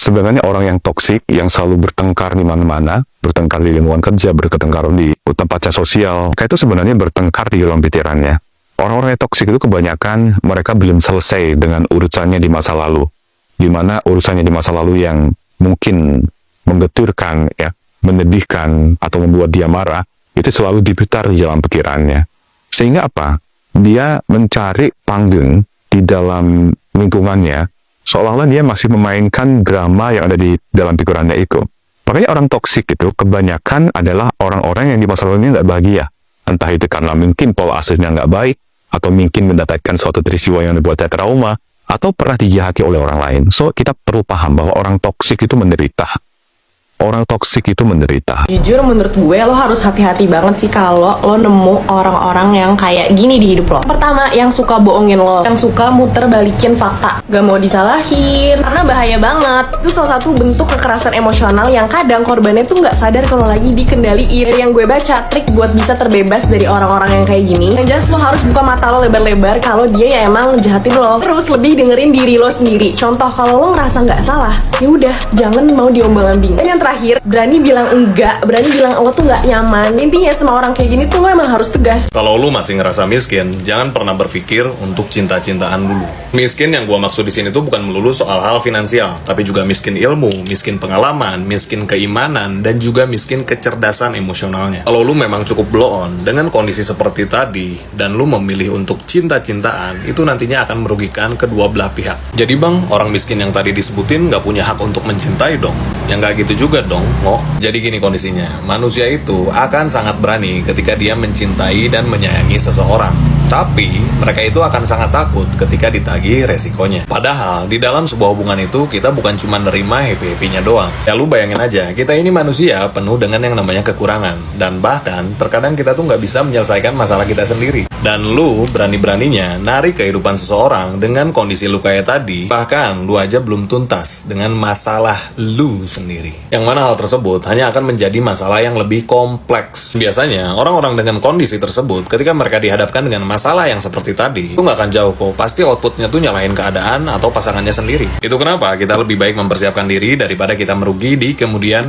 Sebenarnya orang yang toksik, yang selalu bertengkar di mana-mana, bertengkar di lingkungan kerja, bertengkar di tempat sosial, mereka itu sebenarnya bertengkar di dalam pikirannya. Orang-orang yang toksik itu kebanyakan mereka belum selesai dengan urusannya di masa lalu. Di mana urusannya di masa lalu yang mungkin menggetirkan, ya, menyedihkan, atau membuat dia marah, itu selalu diputar di dalam pikirannya. Sehingga apa? Dia mencari panggung di dalam lingkungannya, seolah-olah dia masih memainkan drama yang ada di dalam pikirannya itu. Makanya orang toksik itu kebanyakan adalah orang-orang yang di masa lalunya nggak bahagia. Entah itu karena mungkin pola asuhnya nggak baik, atau mungkin mendapatkan suatu peristiwa yang membuatnya trauma, atau pernah dijahati oleh orang lain. So, kita perlu paham bahwa orang toksik itu menderita. Orang toksik itu menderita. Jujur menurut gue lo harus hati-hati banget sih kalau lo nemu orang-orang yang kayak gini di hidup lo. Pertama, yang suka bohongin lo, yang suka muter balikin fakta, gak mau disalahin, karena bahaya banget. Itu salah satu bentuk kekerasan emosional yang kadang korbannya tuh gak sadar kalau lagi dikendaliin. Dari yang gue baca, trik buat bisa terbebas dari orang-orang yang kayak gini, yang jelas lo harus buka mata lo lebar-lebar kalau dia ya emang jahatin lo. Terus lebih dengerin diri lo sendiri. Contoh, kalau lo ngerasa gak salah, ya udah jangan mau diombang-ambing. Dan yang terakhir, berani bilang enggak, berani bilang lo tuh nggak nyaman. Intinya sama orang kayak gini tuh lo emang harus tegas. Kalau lu masih ngerasa miskin, jangan pernah berpikir untuk cinta-cintaan dulu. Miskin yang gua maksud di sini tuh bukan melulu soal hal finansial, tapi juga miskin ilmu, miskin pengalaman, miskin keimanan, dan juga miskin kecerdasan emosionalnya. Kalau lu memang cukup blow on dengan kondisi seperti tadi, dan lu memilih untuk cinta-cintaan, itu nantinya akan merugikan kedua belah pihak. Jadi bang, orang miskin yang tadi disebutin nggak punya hak untuk mencintai dong. Ya nggak gitu juga dong. Jadi gini kondisinya, manusia itu akan sangat berani ketika dia mencintai dan menyayangi seseorang. Tapi, mereka itu akan sangat takut ketika ditagih resikonya. Padahal, di dalam sebuah hubungan itu, kita bukan cuma nerima happy-happynya doang. Ya lu bayangin aja, kita ini manusia penuh dengan yang namanya kekurangan. Dan bahkan, terkadang kita tuh nggak bisa menyelesaikan masalah kita sendiri. Dan lu berani-beraninya narik kehidupan seseorang dengan kondisi lu kayak tadi. Bahkan, lu aja belum tuntas dengan masalah lu sendiri. Yang mana hal tersebut hanya akan menjadi masalah yang lebih kompleks. Biasanya, orang-orang dengan kondisi tersebut, ketika mereka dihadapkan dengan masalah yang seperti tadi, itu nggak akan jauh kok. Pasti outputnya tuh nyalahin keadaan atau pasangannya sendiri. Itu kenapa kita lebih baik mempersiapkan diri daripada kita merugi di kemudian